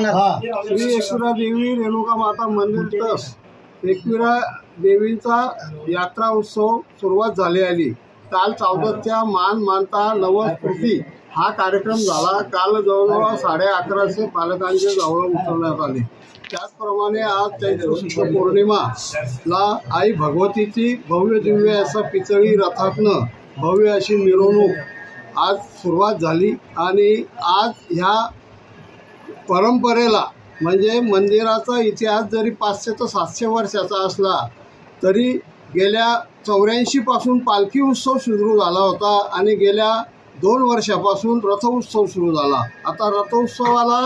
सांगा। श्री एकविरा देवी रेणुका माता मंदिर ट्रस्ट एकविरा देवींचा यात्रा उत्सव सुरुवात झाली आहे। काल 14च्या मान मानता नवस कृती हा कार्यक्रम झाला। काल जवळजवळ 11:30 पालकांचे जवळ उतरण्यात आले। त्याचप्रमाणे आज चैत्र शुक्ल पौर्णिमाला आई भगवतीची भव्य दिव्य असं पितळी रथातनं भव्य अशी मिरवणूक आज सुरुवात झाली। आणि आज ह्या परंपरेला म्हणजे मंदिराचा इतिहास जरी 500 ते 700 वर्षाचा असला तरी गेल्या 84 पासून पालखी उत्सव सुरू झाला होता आणि गेल्या 2 वर्षापासून रथोत्सव सुरू झाला। आता रथोत्सवाला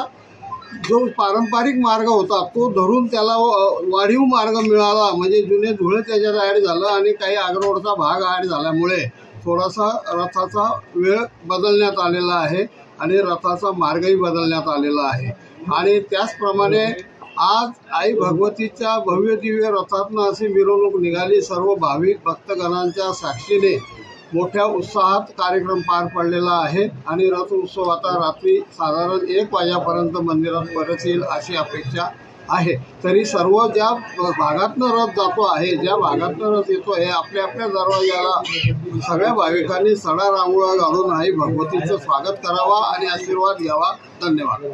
जो पारंपरिक मार्ग होता तो धरून त्याला वाढीव मार्ग मिळाला, म्हणजे जुने धुळे त्याच्यात ॲड झालं आणि काही आग्रोडचा भाग ॲड झाल्यामुळे थोडासा रथाचा वेळ बदलण्यात आलेला आहे आणि रथाचा मार्गही बदलण्यात आलेला आहे। आणि त्याचप्रमाणे आज आई भगवतीच्या भव्य दिव्य रथातनं अशी मिरवणूक निघाली। सर्व भाविक भक्तगणांच्या साक्षीने मोठ्या उत्साहात कार्यक्रम पार पडलेला आहे आणि रथ उत्सव आता रात्री साधारण 1 वाजेपर्यंत मंदिरात परत येईल अशी अपेक्षा आहे। तरी सर्व ज्या भागातनं रथ जातो आहे, ज्या भागातनं रथ येतो आहे, आपल्या आपल्या दरवाजाला सगळ्या भाविकांनी सडा रांगोळा घालून आई भगवतीचं स्वागत करावा आणि आशीर्वाद घ्यावा। धन्यवाद।